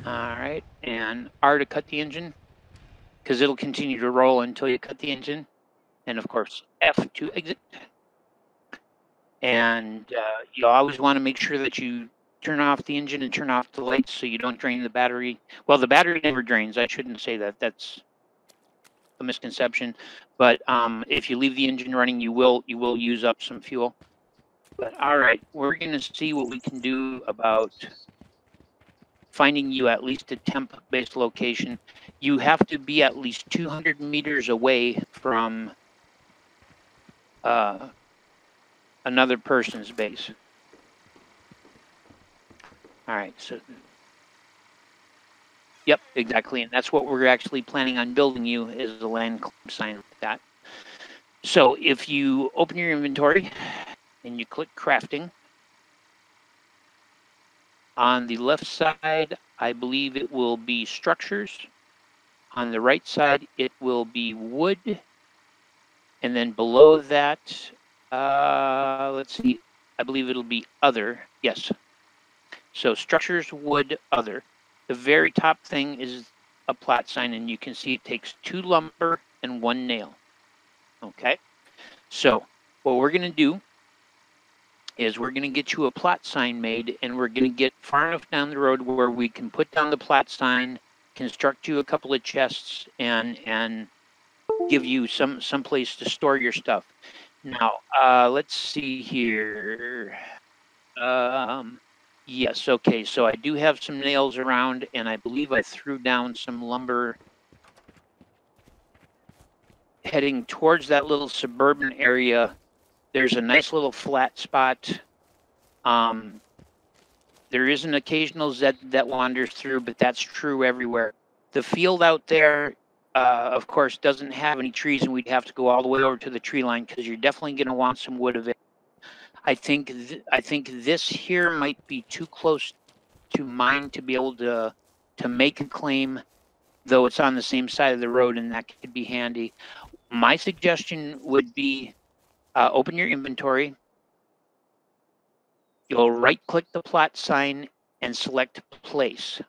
All right, and R to cut the engine, because it'll continue to roll until you cut the engine. And of course, F to exit. And you always want to make sure that you turn off the engine and turn off the lights so you don't drain the battery. Well, the battery never drains. I shouldn't say that. That's a misconception. But if you leave the engine running, you will use up some fuel. But all right, we're going to see what we can do about finding you at least a temp-based location. You have to be at least 200 meters away from another person's base. All right, so yep, exactly, and that's what we're actually planning on building you, is a land claim sign like that. So if you open your inventory and you click crafting, on the left side, I believe it will be structures. On the right side, it will be wood. And then below that, let's see, I believe it'll be other. Yes. So structures, wood, other. The very top thing is a plot sign, and you can see it takes 2 lumber and 1 nail. Okay. So what we're going to do is we're going to get you a plot sign made, and we're going to get far enough down the road where we can put down the plot sign, construct you a couple of chests, and give you some place to store your stuff. Now, let's see here. Yes, okay, so I do have some nails around, and I believe I threw down some lumber heading towards that little suburban area. There's a nice little flat spot. There is an occasional Zed that wanders through, but that's true everywhere. The field out there, of course, doesn't have any trees, and we'd have to go all the way over to the tree line, because you're definitely going to want some wood of it. I think this here might be too close to mine to be able to make a claim, though it's on the same side of the road, and that could be handy. My suggestion would be open your inventory. You'll right-click the plot sign and select place.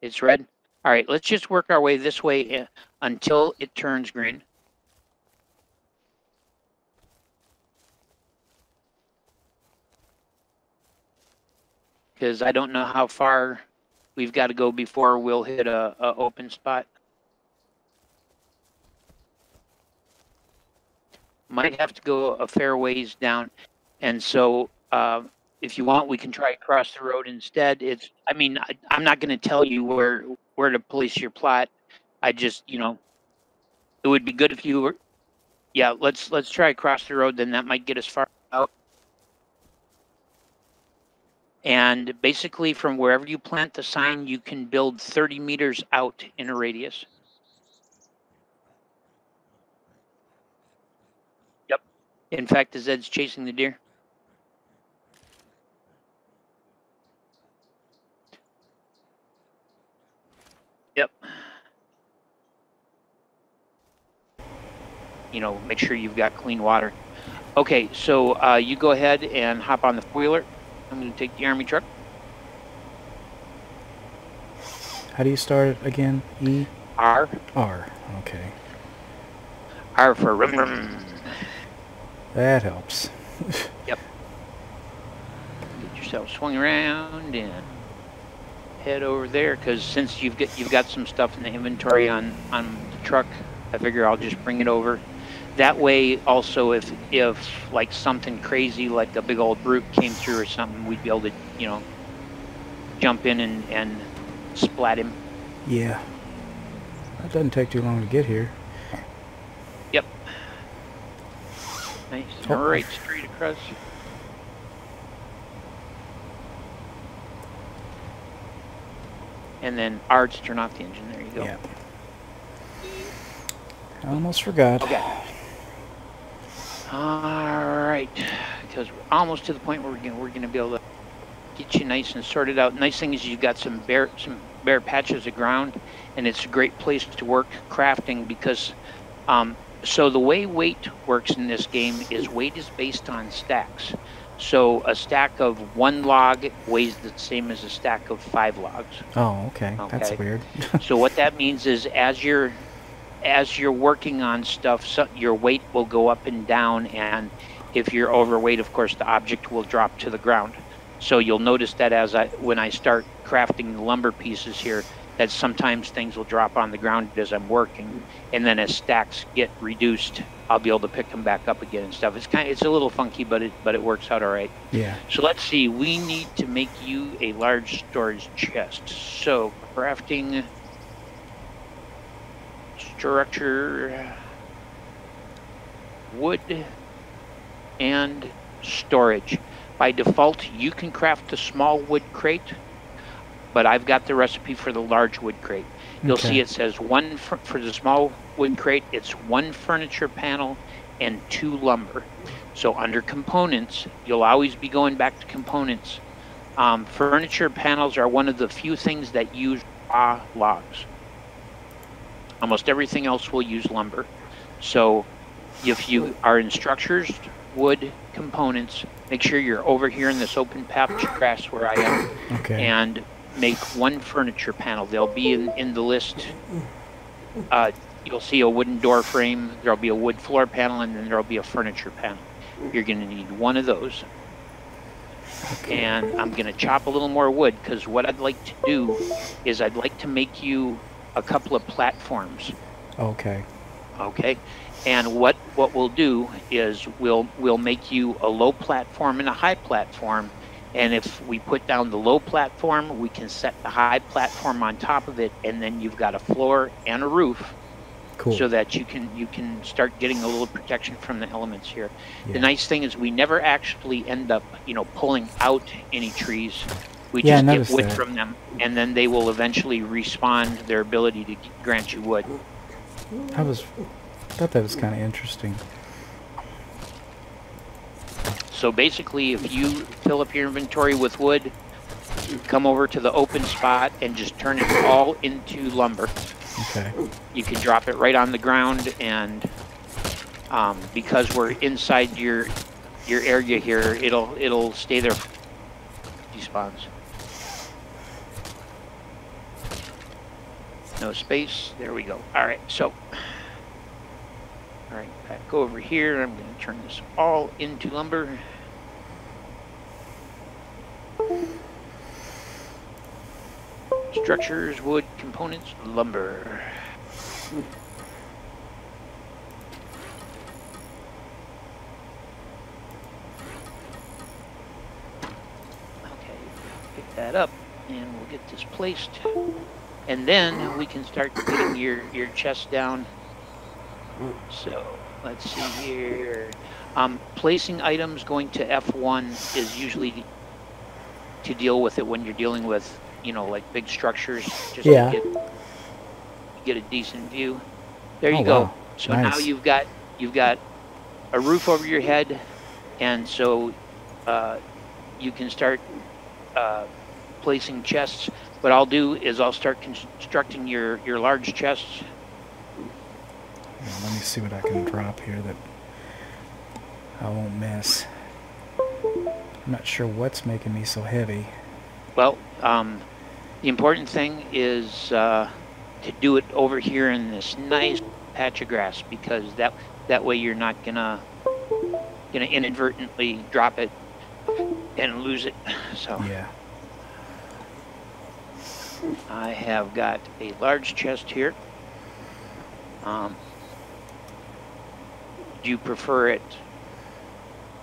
It's red. All right, let's just work our way this way until it turns green. Because I don't know how far we've got to go before we'll hit a open spot. Might have to go a fair ways down, and so if you want, we can try across the road instead. I'm not going to tell you where to place your plot. I just, it would be good if you were. Yeah, let's try across the road. Then that might get us far out. And basically, from wherever you plant the sign, you can build 30 meters out in a radius. Yep. In fact, the Zed's chasing the deer. Yep. Make sure you've got clean water. Okay, so you go ahead and hop on the four-wheeler. I'm going to take the army truck. How do you start it again? E? R. R, okay. R for rum rum. That helps. Yep. Get yourself swung around and head over there, because since you've got some stuff in the inventory on the truck, I figure I'll just bring it over. That way, also, if like something crazy like a big old brute came through or something, we'd be able to, jump in and splat him. Yeah. That doesn't take too long to get here. Yep. Nice. Oh. All right, straight across. And then R to turn off the engine. There you go. Yeah. I almost forgot. Okay. All right, because we're almost to the point where we're gonna be able to get you nice and sorted out. Nice thing is you've got some bare patches of ground, and it's a great place to work crafting, because so the way weight works in this game is weight is based on stacks. So a stack of 1 log weighs the same as a stack of 5 logs. Oh, okay. That's weird. So what that means is as you're working on stuff, so your weight will go up and down, and if you're overweight, of course, the object will drop to the ground. So you'll notice that when I start crafting the lumber pieces here, that sometimes things will drop on the ground as I'm working, and then as stacks get reduced, I'll be able to pick them back up again and stuff. It's a little funky, but it works out all right. Yeah. So let's see. We need to make you a large storage chest. So crafting structure, wood, and storage. By default, you can craft the small wood crate, but I've got the recipe for the large wood crate. You'll see it says for the small wood crate, it's 1 furniture panel and 2 lumber. So under components, you'll always be going back to components. Furniture panels are one of the few things that use raw logs. Almost everything else will use lumber. So if you are in structures, wood, components, make sure you're over here in this open patch of grass where I am. Okay. And make 1 furniture panel. They'll be in the list. You'll see a wooden door frame, there'll be a wood floor panel, and then there'll be a furniture panel. You're going to need 1 of those. Okay. And I'm going to chop a little more wood, because what I'd like to do is I'd like to make you a couple of platforms. Okay. Okay. And what we'll do is we'll make you a low platform and a high platform. And if we put down the low platform, we can set the high platform on top of it, and then you've got a floor and a roof. Cool. So that you can start getting a little protection from the elements here. Yeah. The nice thing is we never actually end up, pulling out any trees. We just get wood from them, and then they will eventually respawn their ability to grant you wood. I thought that was kind of interesting. So basically, if you fill up your inventory with wood, come over to the open spot and just turn it all into lumber. Okay. You can drop it right on the ground, and because we're inside your area here, it'll stay there. Despawns. No space. There we go. All right. So. All right, back over here. I'm going to turn this all into lumber. Structures, wood, components, lumber. Okay, pick that up, and we'll get this placed. And then we can start getting your chest down. So let's see here. Placing items going to F1 is usually to deal with it when you're dealing with, like big structures. Just to get a decent view. There you go. Wow. So nice. Now you've got a roof over your head, and so you can start placing chests. What I'll do is I'll start constructing your large chests. Let me see what I can drop here that I won't miss. I'm not sure what's making me so heavy. Well, the important thing is to do it over here in this nice patch of grass, because that way you're not gonna inadvertently drop it and lose it. So yeah. I have got a large chest here. Do you prefer it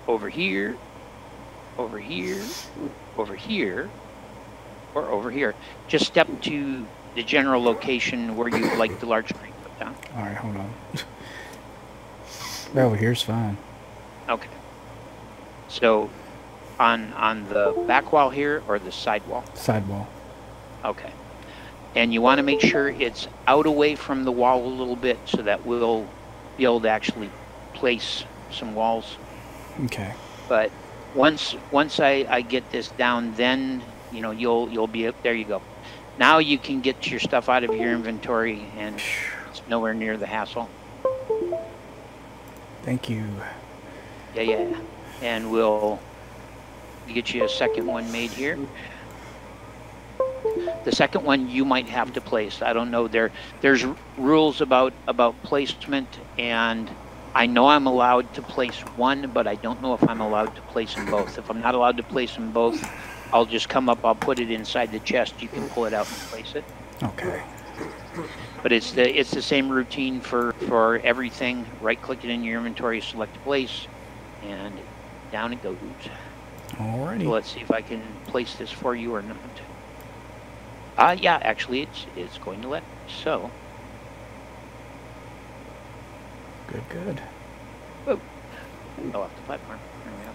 over here, over here, over here, or over here? Just step to the general location where you'd like the large crate put down. All right, hold on. Over here's fine. Okay. So, on the back wall here or the side wall? Side wall. Okay. And you want to make sure it's out away from the wall a little bit, so that we'll be able to actually place some walls. Okay. But once I get this down, then you'll be up. There you go. Now you can get your stuff out of your inventory, and it's nowhere near the hassle. Thank you. Yeah. And we'll to get you a second one made here. The second one you might have to place. I don't know. There's rules about placement, and I know I'm allowed to place one, but I don't know if I'm allowed to place them both. If I'm not allowed to place them both, I'll just come up, I'll put it inside the chest. You can pull it out and place it. Okay. But it's the same routine for everything. Right-click it in your inventory, select place, and down it goes. Alrighty. So let's see if I can place this for you or not. Yeah, actually, it's going to let me. So. Good. Whoa. Fell off the platform. There we go.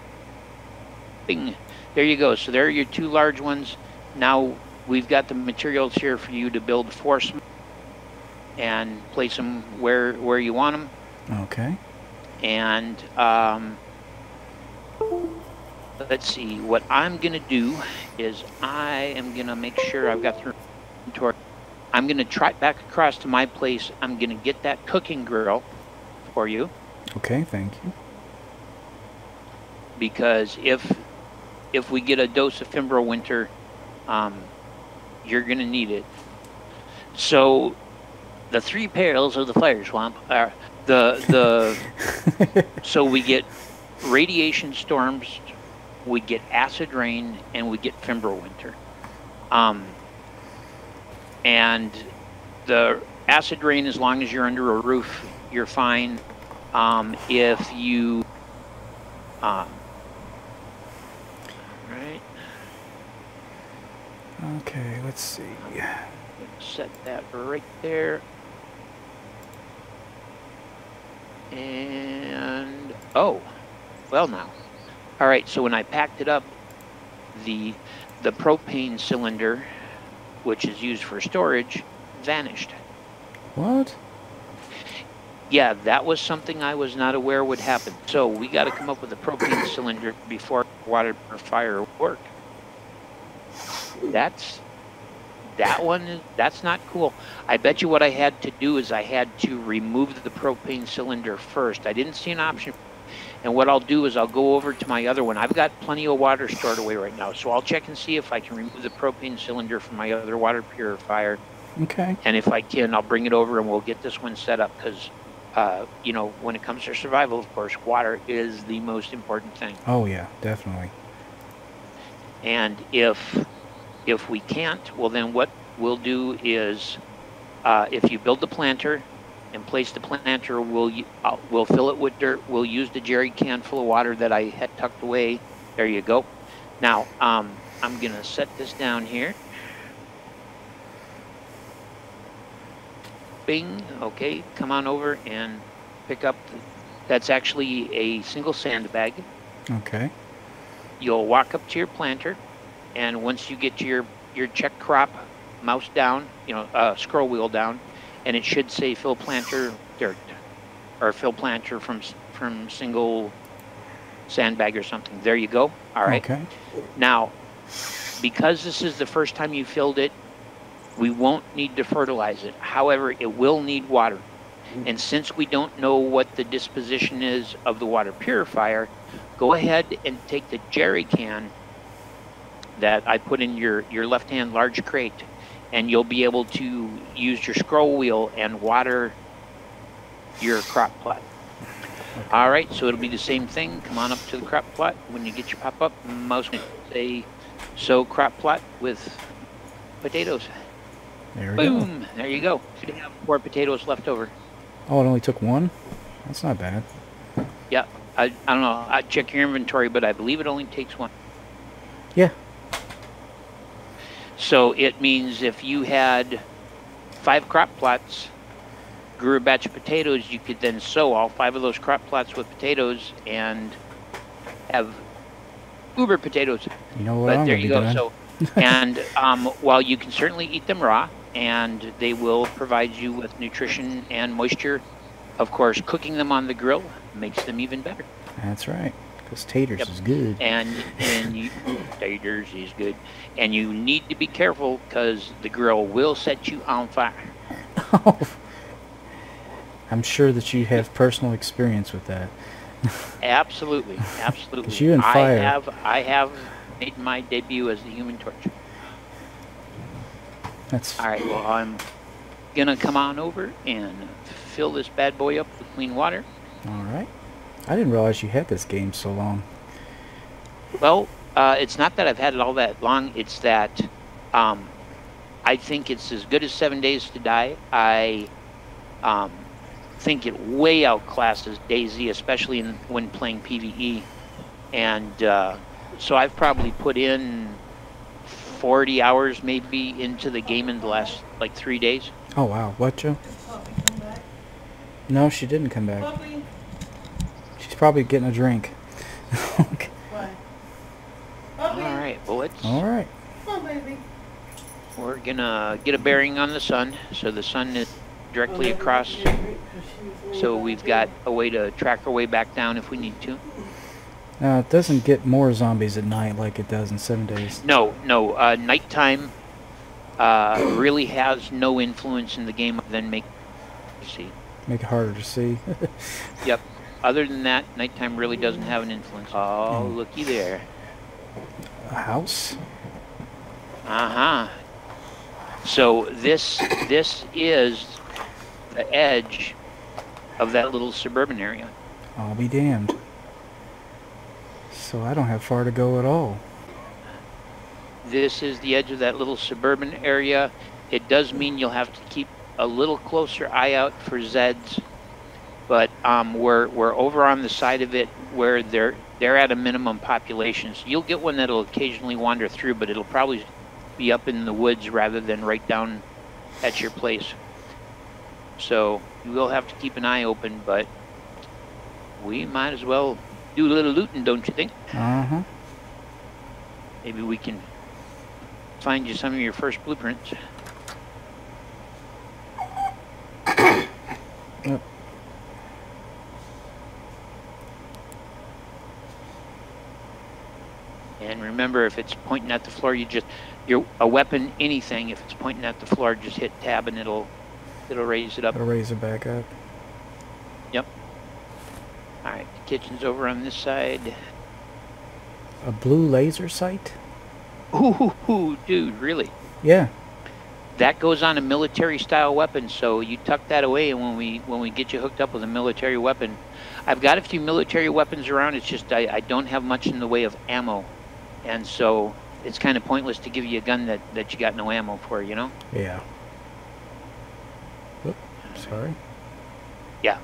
Bing. There you go. So there are your two large ones. Now we've got the materials here for you to build force and place them where you want them. Okay. And let's see. What I'm gonna do is I am gonna make sure I've got the inventory. I'm gonna trot back across to my place. I'm gonna get that cooking grill for you. Okay, thank you. Because if we get a dose of Fimbulwinter, you're gonna need it. So the 3 perils of the fire swamp are so we get radiation storms, we get acid rain, and we get Fimbulwinter. And the acid rain, as long as you're under a roof, you're fine. If you right. Okay, let's see. Set that right there. And oh, well now. All right, so when I packed it up, the propane cylinder, which is used for storage, vanished. What? Yeah, that was something I was not aware would happen. So we got to come up with a propane cylinder before water purifier work. That's not cool. I bet you what I had to do is I had to remove the propane cylinder first. I didn't see an option. And what I'll do is I'll go over to my other one. I've got plenty of water stored away right now. So I'll check and see if I can remove the propane cylinder from my other water purifier. Okay. And if I can, I'll bring it over and we'll get this one set up because, you know, when it comes to survival, of course, water is the most important thing. Oh, yeah, definitely. And if we can't, well, then what we'll do is if you build the planter and place the planter, we'll fill it with dirt. We'll use the jerry can full of water that I had tucked away. There you go. Now, I'm going to set this down here. Bing. Okay, come on over and pick up. That's actually a single sandbag. Okay. You'll walk up to your planter, and once you get to your check crop, mouse down, scroll wheel down, and it should say fill planter dirt, or fill planter from single sandbag or something. There you go. All right. Okay. Now, because this is the first time you filled it, we won't need to fertilize it. However, it will need water. And since we don't know what the disposition is of the water purifier, go ahead and take the jerry can that I put in your left-hand large crate, and you'll be able to use your scroll wheel and water your crop plot. Okay. All right, so it'll be the same thing. Come on up to the crop plot. When you get your pop-up, mouse say sow crop plot with potatoes. There we Boom! go. There you go. Should have 4 potatoes left over. Oh, it only took 1? That's not bad. Yeah, I don't know. I'd check your inventory, but I believe it only takes 1. Yeah. So it means if you had 5 crop plots, grew a batch of potatoes, you could then sow all 5 of those crop plots with potatoes and have uber potatoes. You know what? But there you go. So, and while you can certainly eat them raw, and they will provide you with nutrition and moisture, of course, cooking them on the grill makes them even better. That's right, because taters is good. And taters is good. And you need to be careful because the grill will set you on fire. I'm sure that you have personal experience with that. Absolutely, absolutely. You and fire. I have made my debut as the Human Torch. That's All right, well, I'm gonna come on over and fill this bad boy up with clean water. all right. I didn't realize you had this game so long. Well, it's not that I've had it all that long. It's that I think it's as good as 7 Days to Die. I think it way outclasses DayZ, especially when playing PvE. And so I've probably put in 40 hours maybe into the game in the last like 3 days. Oh wow, what, Joe? Did Puppy come back? No, she didn't come back. Puppy? She's probably getting a drink. Okay. What? All Puppy? right, well, let's. All right. Come on, baby. We're gonna get a bearing on the sun, so the sun is directly across. So we've got a way to track our way back down if we need to. Now it doesn't get more zombies at night like it does in 7 Days. No, nighttime really has no influence in the game other than make you see. Make it harder to see. Yep. Other than that, nighttime really doesn't have an influence. Oh, looky there. A house? Uh-huh. So this is the edge of that little suburban area. I'll be damned. So I don't have far to go at all. This is the edge of that little suburban area. It does mean you'll have to keep a little closer eye out for Zeds, but we're over on the side of it where they're at a minimum population. So you'll get one that'll occasionally wander through, but it'll probably be up in the woods rather than right down at your place. So you will have to keep an eye open, but we might as well do a little looting, don't you think? Uh-huh. Maybe we can find you some of your first blueprints. Yep. And remember, if it's pointing at the floor, a weapon, anything, if it's pointing at the floor, just hit tab and it'll raise it up. It'll raise it back up. Yep. All right, the kitchen's over on this side. A blue laser sight? Ooh, dude, really? Yeah. That goes on a military-style weapon, so you tuck that away, and when we get you hooked up with a military weapon, I've got a few military weapons around. It's just I don't have much in the way of ammo, and so it's kind of pointless to give you a gun that you got no ammo for, you know? Yeah. Oop, sorry. Yeah,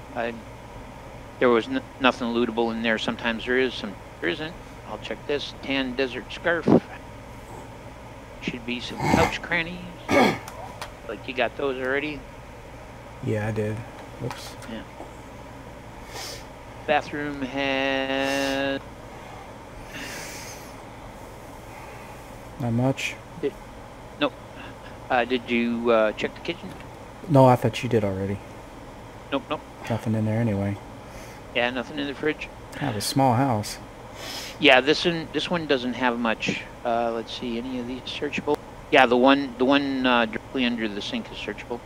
there was nothing lootable in there. Sometimes there is, some there isn't. I'll check this. Tan desert scarf. Should be some couch crannies. Like you got those already? Yeah, I did. Whoops. Yeah. Bathroom has... Not much. Nope. Did you check the kitchen? No, I thought you did already. Nope. Nothing in there anyway. Yeah, nothing in the fridge. I have a small house. Yeah, this one doesn't have much. Let's see, any of these searchable? Yeah, the one directly under the sink is searchable.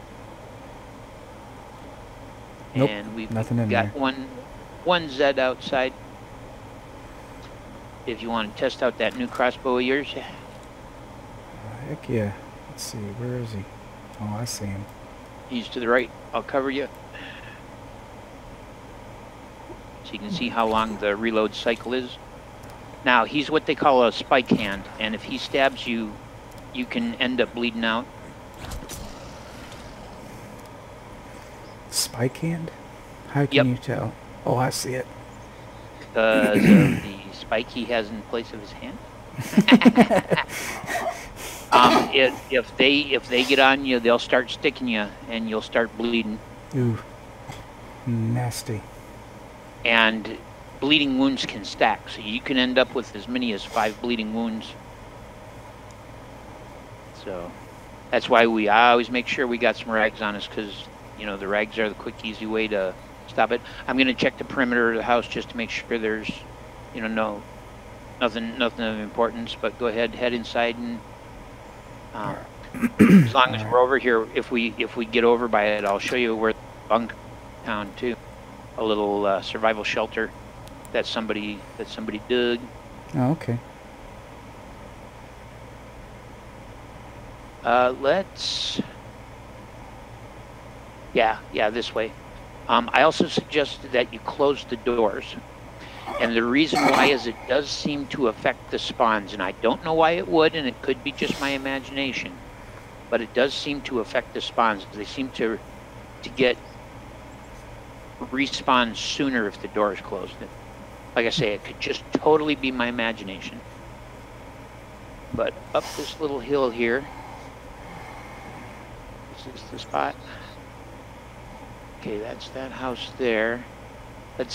Nope, And we've nothing in got there. one Zed outside. If you want to test out that new crossbow of yours. Heck yeah. Let's see, where is he? Oh, I see him. He's to the right. I'll cover you. So you can see how long the reload cycle is. Now, he's what they call a spike hand, and if he stabs you, you can end up bleeding out. Spike hand? How can Yep. you tell? Oh, I see it. Because of the spike he has in place of his hand. If they get on you, they'll start sticking you, and you'll start bleeding. Ooh. Nasty. And bleeding wounds can stack, so you can end up with as many as 5 bleeding wounds. So that's why I always make sure we got some rags on us, because you know the rags are the quick, easy way to stop it. I'm going to check the perimeter of the house just to make sure there's, you know, nothing of importance. But go ahead, head inside, and as long as we're over here, if we get over by it, I'll show you where the bunk town too, a little survival shelter that somebody dug. Oh, okay. Let's... Yeah, this way. I also suggested that you close the doors. And the reason why is it does seem to affect the spawns. And I don't know why it would, and it could be just my imagination. But it does seem to affect the spawns. They seem to get respawn sooner if the door is closed. Like I say, it could just totally be my imagination. But up this little hill here, this is the spot. Okay, that's that house there. Let's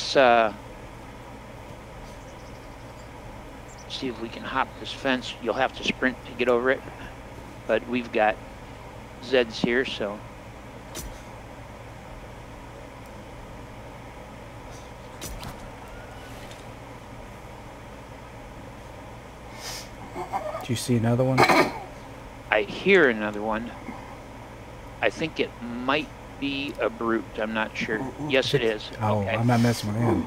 see if we can hop this fence. You'll have to sprint to get over it, but we've got Zeds here, so. Do you see another one? I hear another one. I think it might be a brute. I'm not sure. Yes, it is. Oh, okay. I'm not messing with him.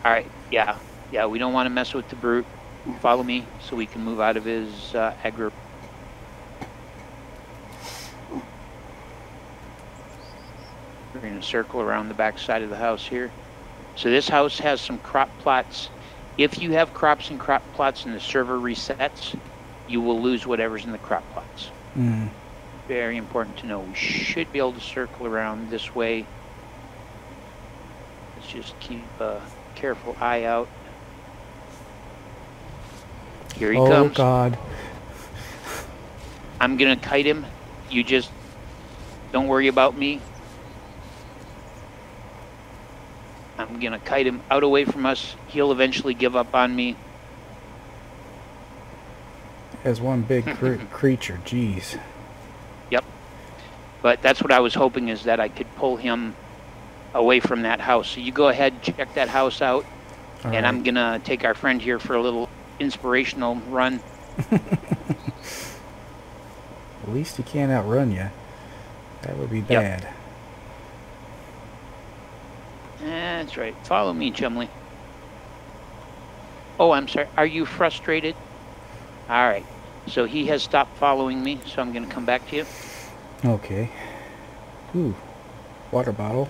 All right. Yeah. We don't want to mess with the brute. Follow me so we can move out of his aggro. We're going to circle around the back side of the house here. So this house has some crop plots. If you have crops and crop plots and the server resets, you will lose whatever's in the crop plots. Mm. Very important to know. We should be able to circle around this way. Let's just keep a careful eye out. Here he comes. Oh, God. I'm going to kite him. You just don't worry about me. I'm going to kite him out away from us. He'll eventually give up on me. There's one big creature. Jeez. Yep. But that's what I was hoping, is that I could pull him away from that house. So you go ahead, check that house out. All and right. I'm going to take our friend here for a little inspirational run. At least he can't outrun you. That would be bad. Yep. That's right. Follow me, Chumley. Oh, I'm sorry. Are you frustrated? All right. So he has stopped following me, so I'm going to come back to you. Okay. Ooh. Water bottle.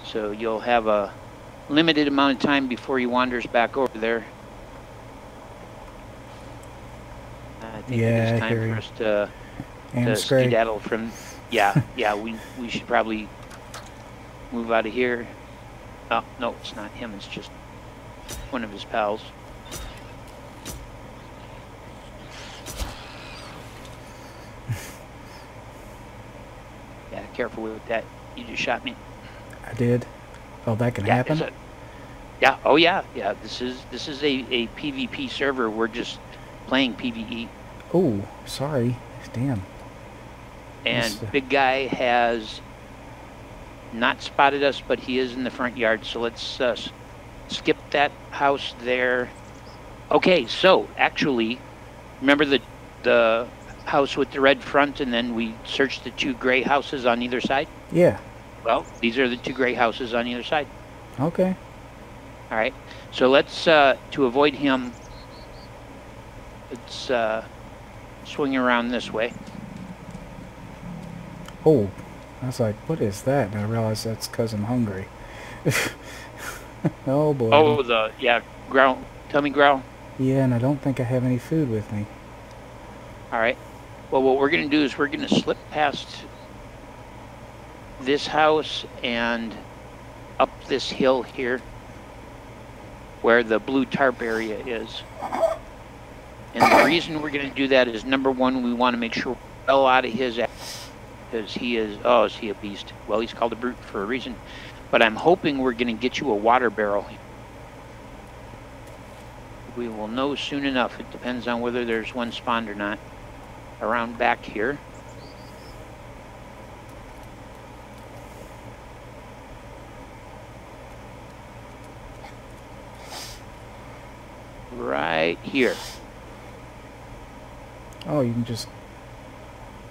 So you'll have a limited amount of time before he wanders back over there. I think it is time for us to skedaddle from... Yeah, we should probably move out of here. Oh, no, it's not him. It's just one of his pals. Yeah, careful with that. You just shot me. I did. Oh, that can happen? Yeah, oh yeah. This is a PvP server. We're just playing PvE. Oh, sorry. Damn. And big guy has not spotted us, but he is in the front yard. So let's skip that house there. Okay, so actually, remember the house with the red front, and then we searched the two gray houses on either side? Yeah. Well, these are the two gray houses on either side. Okay. All right. So let's, to avoid him, let's swing around this way. Oh, I was like, what is that? And I realized that's because I'm hungry. Oh, boy. Oh, growl. Tell me, growl. Yeah, and I don't think I have any food with me. All right. Well, what we're going to do is we're going to slip past this house and up this hill here where the blue tarp area is. And the reason we're going to do that is, number one, we want to make sure we're well out of his... Because he is, oh, is he a beast? Well, he's called a brute for a reason. But I'm hoping we're going to get you a water barrel. We will know soon enough. It depends on whether there's one spawned or not. Around back here. Right here. Oh, you can just...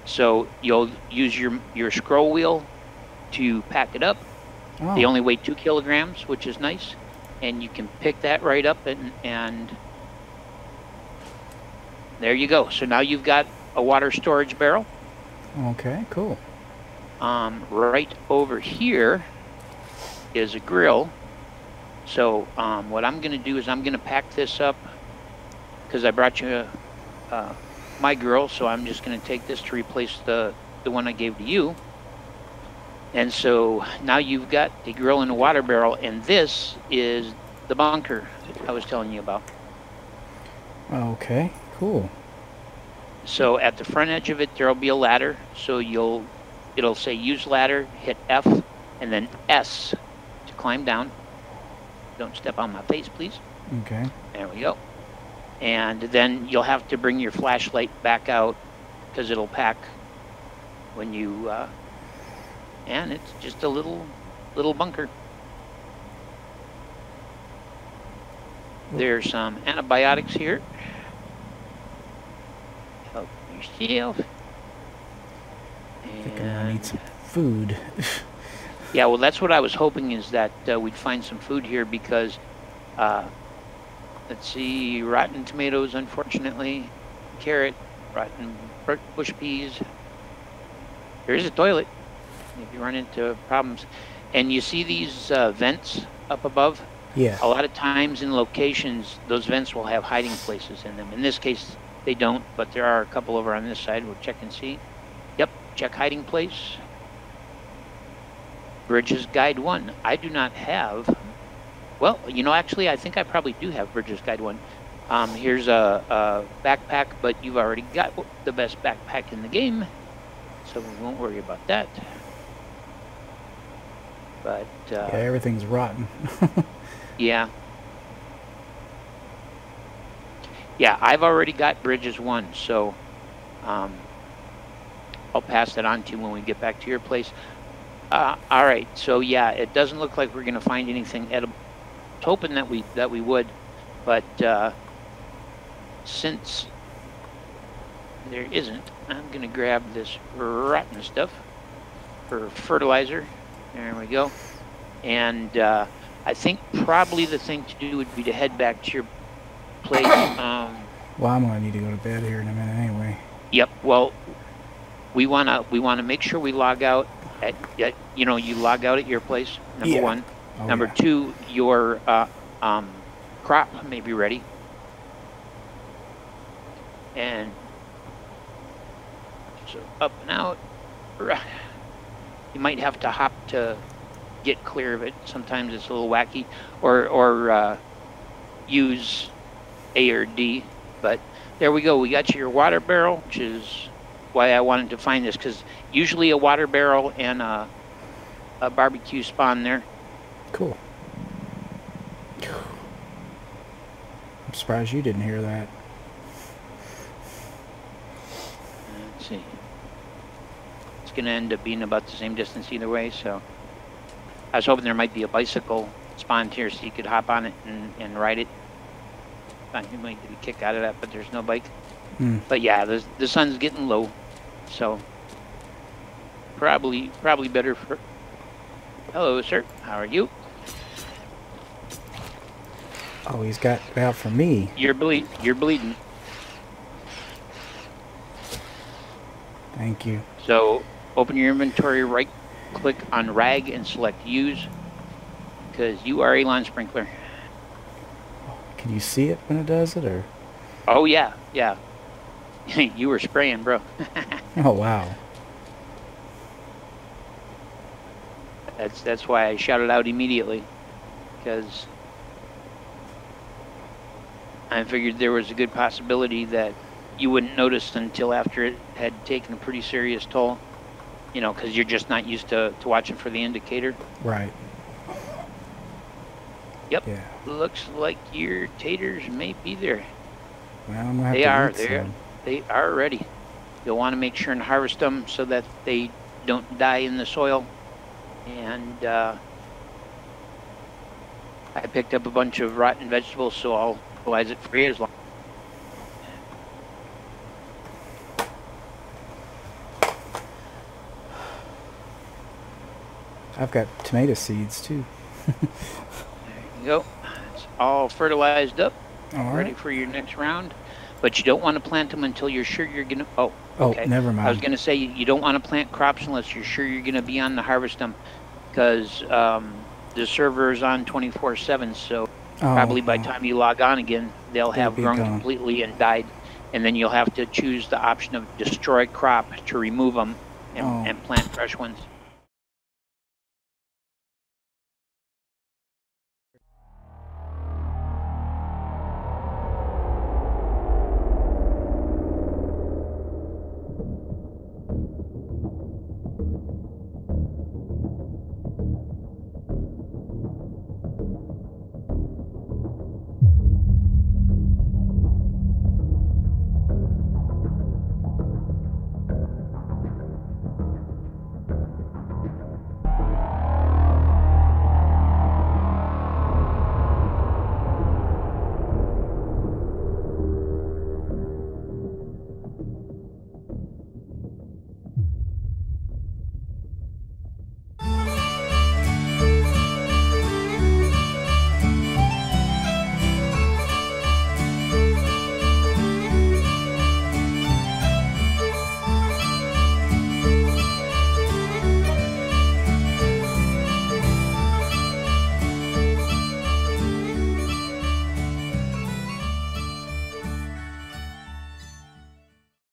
So you'll use your scroll wheel to pack it up. Oh. They only weigh 2 kilograms, which is nice. And you can pick that right up and There you go. So now you've got a water storage barrel. Okay, cool. Right over here is a grill. So what I'm going to do is I'm going to pack this up because I brought you my grill. So I'm just going to take this to replace the one I gave to you. And so now you've got a grill and a water barrel, and this is the bunker I was telling you about. Okay, cool. So at the front edge of it, there'll be a ladder. So it'll say use ladder, hit F, and then S to climb down. Don't step on my face, please. Okay. There we go. And then you'll have to bring your flashlight back out because it'll pack when you, and it's just a little bunker. There's some antibiotics here. Help yourself. I think I'm gonna need some food. Yeah, well, that's what I was hoping is that we'd find some food here because, let's see, rotten tomatoes, unfortunately, carrot, rotten bush peas. There's a toilet if you run into problems. And you see these vents up above? Yeah. A lot of times in locations, those vents will have hiding places in them. In this case, they don't, but there are a couple over on this side. We'll check and see. Yep, check hiding place. Bridges Guide 1. I do not have, well, you know, actually, I think I probably do have Bridges Guide 1. Here's a backpack, but you've already got the best backpack in the game, so we won't worry about that. But, yeah, everything's rotten. Yeah. Yeah, I've already got Bridges 1, so I'll pass that on to you when we get back to your place. All right, so yeah, it doesn't look like we're going to find anything edible. I was hoping that we would, but since there isn't, I'm going to grab this rotten stuff for fertilizer. There we go. And I think probably the thing to do would be to head back to your place. Well, I'm gonna need to go to bed here in a minute anyway. Yep. Well, we wanna make sure we log out at you know, you log out at your place. Number one. Oh, Number two, your crop may be ready. And so up and out. You might have to hop to get clear of it. Sometimes it's a little wacky, or use A or D. But there we go. We got your water barrel, which is why I wanted to find this, because usually a water barrel and a barbecue spawn there. Cool. I'm surprised you didn't hear that. Let's see. It's going to end up being about the same distance either way, so I was hoping there might be a bicycle spawned here so you could hop on it and ride it. You might get a kick out of that, but there's no bike. But yeah, the sun's getting low, so probably better for... Hello, sir. How are you? Oh, he's got it out for me. You're bleeding. Thank you. So open your inventory, right click on rag and select use, because you are a lawn sprinkler. Can you see it when it does it, or? Oh yeah. You were spraying, bro. Oh wow. That's why I shouted out immediately, because I figured there was a good possibility that you wouldn't notice until after it had taken a pretty serious toll. You know, because you're just not used to watching for the indicator. Right. Yep. Yeah. Looks like your taters may be there. Well, I'm gonna have to eat some. They are ready. You'll want to make sure and harvest them so that they don't die in the soil. And I picked up a bunch of rotten vegetables, so I'll fertilize it for you as long. I've got tomato seeds too. There you go. It's all fertilized up, All ready right. for your next round. But you don't want to plant them until you're sure you're going to... Oh, okay. Oh, never mind. I was going to say you don't want to plant crops unless you're sure you're going to be on to harvest them, because the server is on 24/7, so probably by the time you log on again, they'll have grown completely and died, and then you'll have to choose the option of destroy crop to remove them and plant fresh ones.